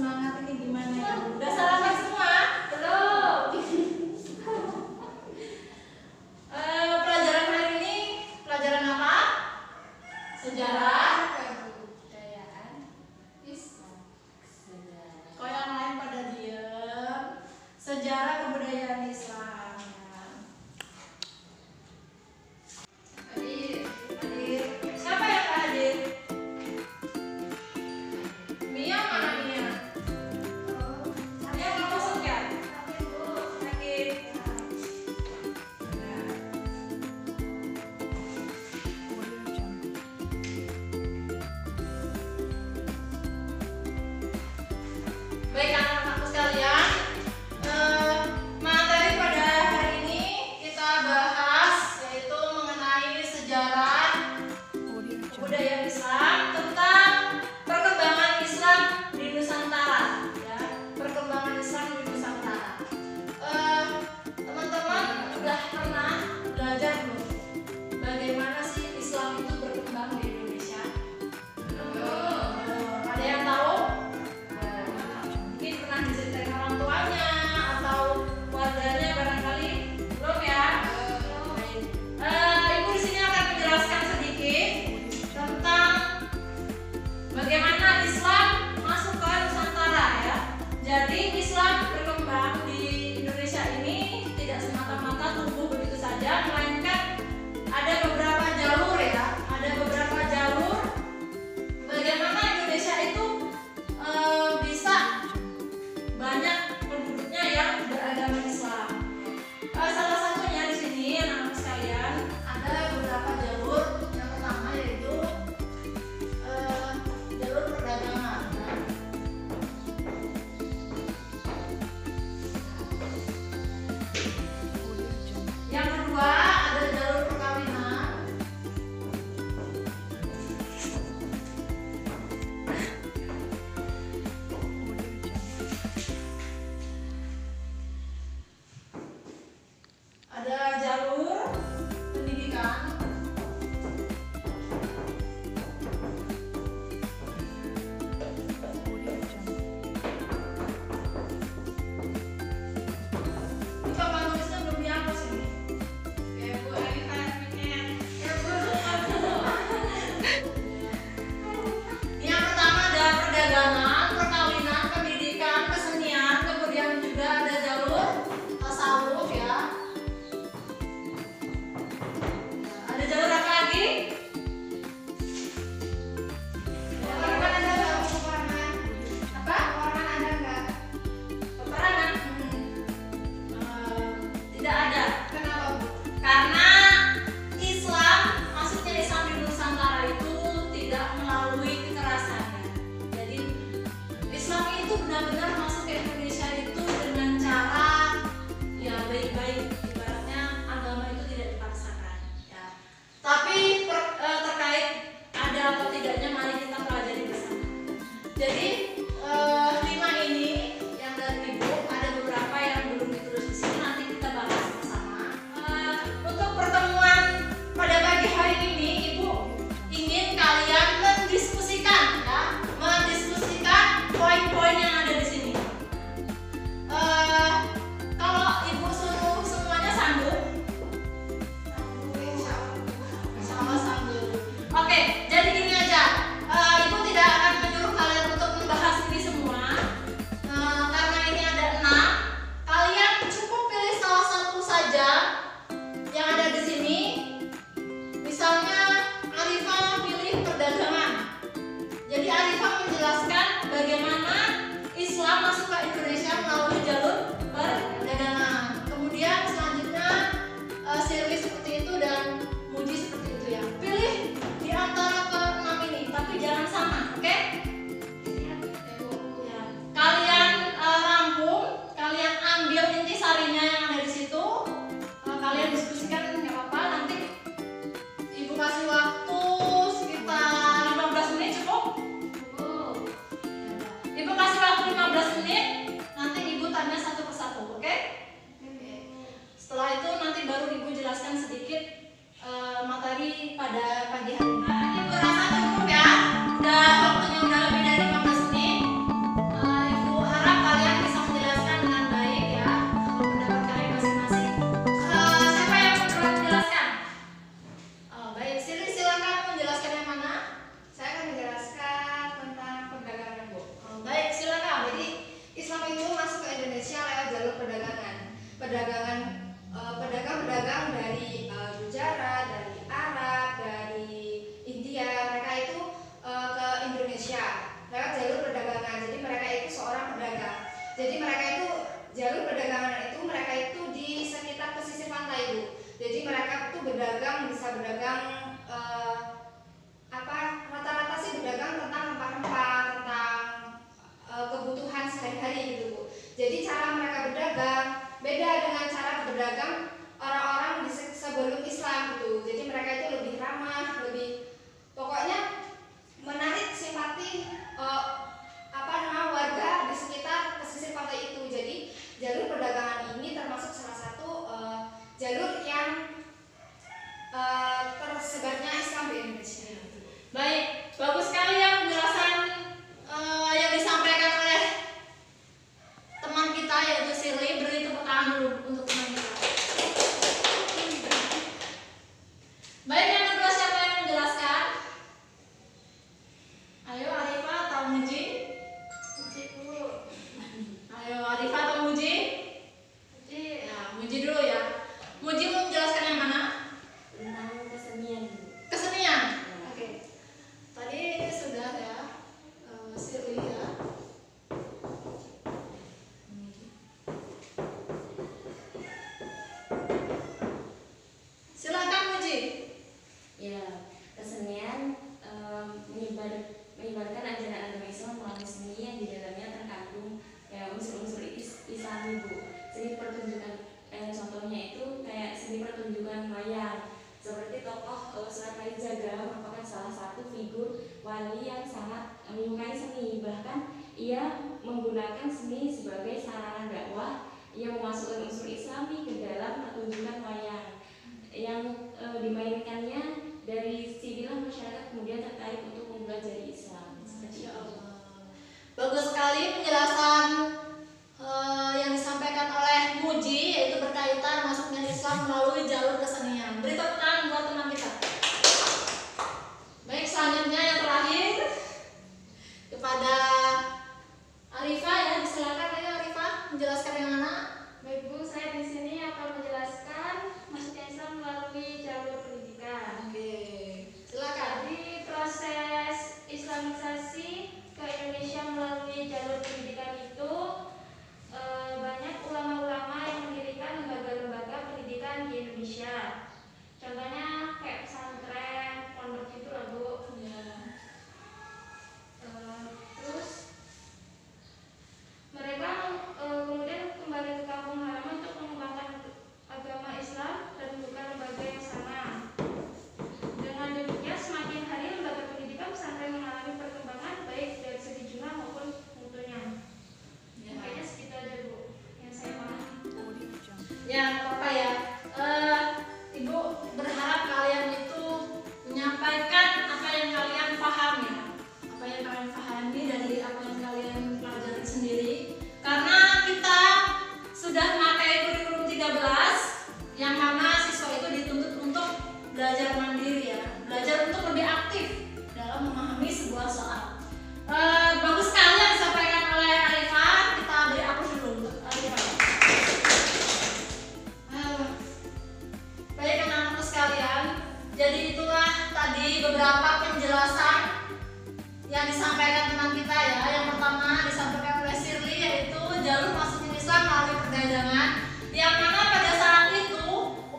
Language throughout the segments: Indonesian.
semangat ini gimana ya? Udah sarapan semua? Belum. Pelajaran hari ini pelajaran apa? Sejarah kebudayaan Islam. Kok yang lain pada diem? Sejarah kebudayaan Islam. Hadir. Siapa yang hadir? Mia mana Mia? Mia nggak masuk ya? Sakit. Baik anak-anakku sekalian, materi pada hari ini kita bahas yaitu mengenai sejarah kebudayaan Islam tentang perkembangan Islam di Nusantara, ya, perkembangan Islam di Nusantara. Teman-teman sudah pernah belajar belum? Bagaimana sih Islam itu berkembang di Indonesia? Ada yang tahu? Mungkin pernah diceritain orang tuanya atau keluarganya barangkali belum ya? Baik. Ibu di sini akan menjelaskan sedikit tentang bagaimana Islam masuk ke Nusantara ya. Jadi Islam berkembang di Indonesia ini tidak semata-mata tumbuh begitu saja, melainkan ada beberapa jalur ya. Ada beberapa jalur bagaimana Indonesia itu bisa banyak penduduknya yang beragama Islam. Salah satunya di sini anak-anak sekalian ada beberapa jalur. Yang pertama yaitu jalur perdagangan. Yang kedua ada jalur perkawinan. Ada jalur pendidikan. Ini papan tulisnya belum dihapus ini. Ya Bu, ini kayak mikir. Ya Bu. Yang pertama ada perdagangan, perkawinan, pendidikan, kesenian, kemudian juga ada jalur tasawuf ya. Ada jalur apa lagi? Peperangan ada nggak? Peperangan. Apa? Peperangan ada nggak? Peperangan? Tidak ada. Kenapa Bu? Karena Islam, maksudnya Islam di Nusantara itu tidak melalui kekerasannya. Jadi Islam itu benar-benar masuk ke Indonesia itu dengan cara ya baik-baik, ibaratnya agama itu tidak dipaksakan ya. Tapi terkait ada atau tidaknya mari kita pelajari bersama. Jadi 5 ini yang dari Ibu ada beberapa yang belum ditulis di sini, nanti kita bahas bersama. Untuk pertemuan pada pagi hari ini Ibu ingin kalian mendiskusikan ya, mendiskusikan poin-poin yang ada di sini. satu figur wali yang sangat menyukai seni. Bahkan ia menggunakan seni sebagai sarana dakwah. Ia memasukkan unsur Islami ke dalam pertunjukan wayang yang dimainkannya. Dari sinilah masyarakat kemudian tertarik untuk mempelajari Islam. Masya Allah. Bagus sekali penjelasan yang disampaikan oleh Muji, yaitu berkaitan masuknya Islam melalui jalur kesenian. Beri tepuk tangan buat teman kita. Baik, selanjutnya yang terakhir kepada Arifah ya, silakan ayo Arifah menjelaskan yang mana. Baik Bu, saya di sini akan menjelaskan masuknya Islam melalui jalur pendidikan. Oke, silakan. Jadi proses Islamisasi ke Indonesia melalui jalur pendidikan itu banyak ulama-ulama yang mendirikan lembaga-lembaga pendidikan di Indonesia. Contohnya kayak pesantren, pondok itu lah Bu. Ya. Terus mereka kemudian kembali ke kampung halaman untuk mengembangkan agama Islam dan membuka lembaga yang sama. Dengan demikian semakin hari lembaga pendidikan pesantren mengalami perkembangan baik dari segi jumlah maupun mutunya. Ya. Kayaknya segitu aja Bu yang saya pahami. Ya, apa ya? Ibu berharap kalian itu menyampaikan apa yang kalian pahami ya, apa yang kalian pahami dari apa yang kalian pelajari sendiri. Karena kita sudah memakai kurikulum 13 yang mana siswa itu dituntut untuk belajar mandiri ya, belajar untuk lebih aktif dalam memahami sebuah soal. Bagus sekali yang disampaikan oleh Arifah. Kita beri aplaus dulu untuk Arifah. Baik anak-anakku sekalian, jadi itulah tadi beberapa penjelasan yang disampaikan teman kita ya. Yang pertama disampaikan oleh Shirley, yaitu jalur masuknya Islam melalui perdagangan, yang mana pada saat itu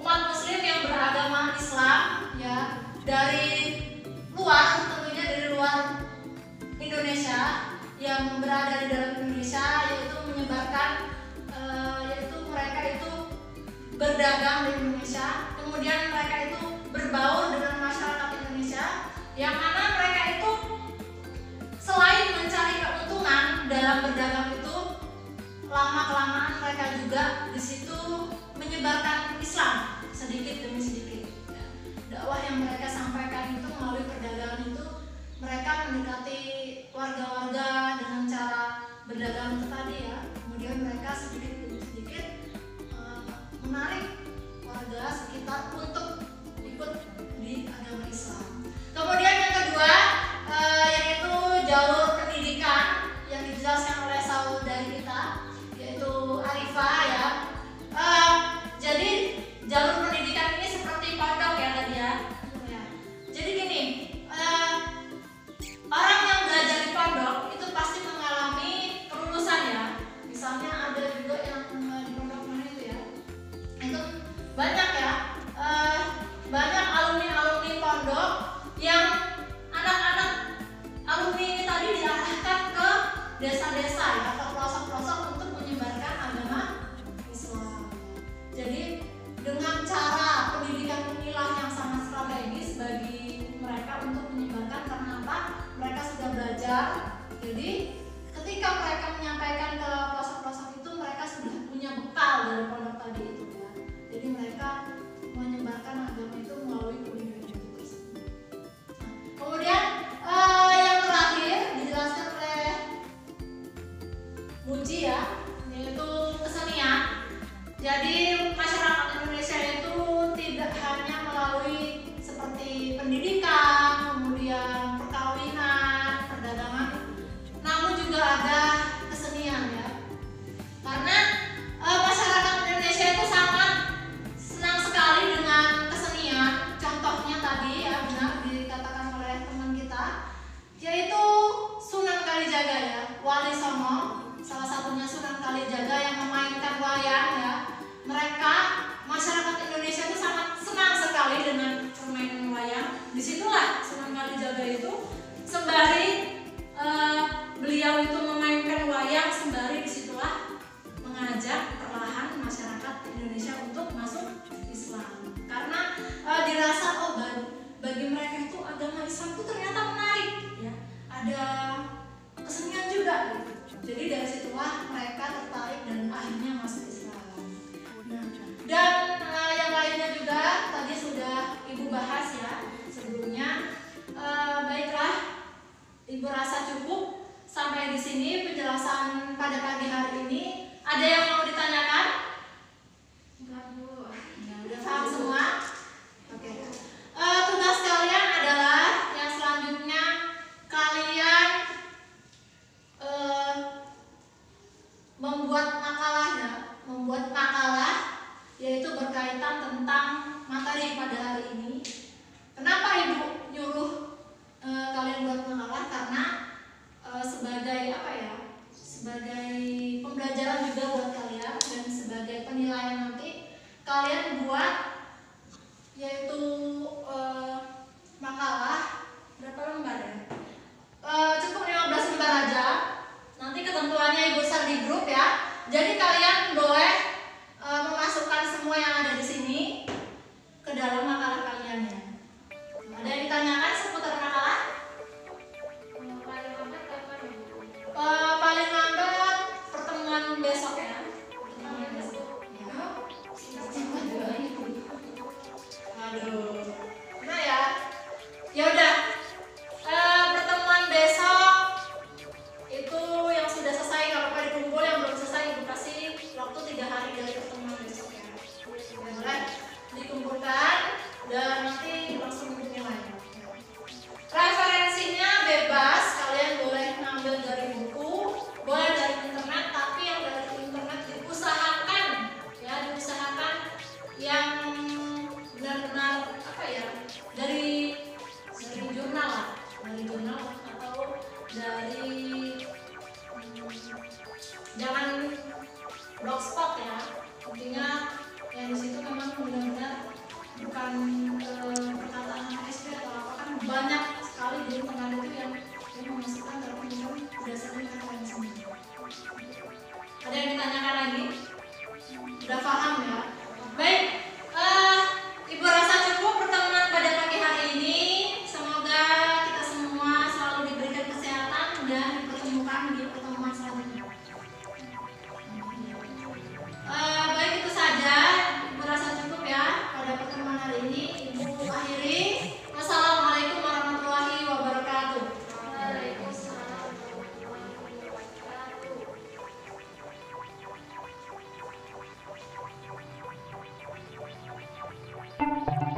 umat muslim yang beragama Islam ya dari luar, tentunya dari luar Indonesia, yang berada di dalam Indonesia, yaitu menyebarkan yaitu mereka itu berdagang di Indonesia, kemudian mereka itu berbaur dengan masyarakat Indonesia, yang mana mereka itu selain mencari keuntungan dalam berdagang itu, lama-kelamaan mereka juga di situ menyebarkan Islam sedikit demi sedikit. Dakwah yang mereka sampaikan itu melalui perdagangan itu, mereka mendekati warga-warga dengan cara berdagang itu tadi ya. Kemudian mereka sedikit demi sedikit menarik warga sekitar untuk ikut di agama Islam. Kemudian yang kedua yaitu jalur pendidikan yang dijelaskan oleh saudari kita, yaitu Arifah ya. Jadi jalur pendidikan ini seperti pondok ya tadi ya. Jadi gini, orang yang belajar di pondok itu pasti mengalami kelulusan ya. Misalnya ada juga yang di pondok mana itu ya, itu banyak ya, banyak alumni-alumni pondok yang anak-anak alumni ini tadi diarahkan ke desa-desa ya, ke pelosok-pelosok untuk menyebarkan agama Islam. Jadi dengan cara pendidikan inilah yang sangat strategis bagi mereka untuk menyebarkan. Karena apa? Mereka sudah belajar. Jadi ketika mereka menyampaikan ke pelosok-pelosok itu, mereka sudah punya bekal dari pondok tadi itu ya. Jadi mereka menyebarkan agama itu melalui pendidikan itu tersebut. Kemudian yang terakhir dijelaskan oleh Muji ya, yaitu kesenian. Jadi masyarakat Indonesia itu tidak hanya melalui seperti pendidikan, kemudian perkawinan, perdagangan, namun juga ada kesenian ya. Karena masyarakat Indonesia itu sangat senang sekali dengan kesenian. Contohnya tadi ya, benar dikatakan oleh teman kita, yaitu Sunan Kalijaga ya, Wali Songo, salah satunya Sunan Kalijaga yang memainkan wayang ya. Mereka masyarakat Indonesia itu sangat senang sekali dengan permainan wayang. Disitulah Sunan Kalijaga itu sembari beliau itu memainkan wayang, sembari disitulah mengajak perlahan masyarakat Indonesia untuk masuk Islam. Karena dirasa bagi mereka itu agama Islam itu ternyata ada kesenian juga gitu. Jadi dari situlah mereka tertarik dan akhirnya masuk Islam. Nah, dan yang lainnya juga tadi sudah Ibu bahas ya sebelumnya. Baiklah, Ibu rasa cukup sampai di sini penjelasan pada pagi hari ini. Ada yang mau ditanyakan? Enggak, Bu. Nah, udah paham semua? Oke. Tugas kalian adalah yang selanjutnya kalian membuat makalah yaitu berkaitan tentang materi pada hari ini. Kenapa Ibu nyuruh kalian buat makalah? Karena sebagai apa ya? Sebagai pembelajaran juga buat kalian dan sebagai penilaian nanti kalian buat yaitu makalah berapa lembar ya? Cukup 15 lembar aja. Nanti ketentuannya Ibu share di grup ya. Jadi kalian boleh memasukkan semua yang ada di sini ke dalam makalah kalian ya. Ada yang ditanyakan seputar makalah? Paling lambat kapan, Bu? Paling lambat pertemuan besok ya. Pertemuan besok. Aduh, nah ya udah. Pertemuan besok itu yang sudah selesai, kalau pada dikumpul yang belum selesai Ibu kasih waktu 3 hari dari pertemuan besok ya. Boleh dikumpulkan dan nanti langsung dinilai. Referensinya bebas, kalian boleh ngambil dari buku, boleh dari internet, tapi yang dari internet diusahakan ya, diusahakan yang benar-benar apa ya, dari jurnal lah, dari jurnal atau dari jangan blogspot ya. Intinya yang di situ memang benar-benar bukan perkataan SP atau apa, kan banyak sekali di internet itu yang memasukkan tapi memang berdasarkan referensinya. Ada yang ditanyakan lagi? Udah paham ya? Baik, Ibu rasa cukup pertemuan pada pagi hari ini. Semoga kita semua selalu diberikan kesehatan dan dipertemukan di pertemuan selanjutnya. Baik, itu saja. Ibu rasa cukup ya pada pertemuan hari ini. Ibu akhiri. Wassalamualaikum warahmatullahi wabarakatuh. Waalaikumsalam warahmatullahi wabarakatuh.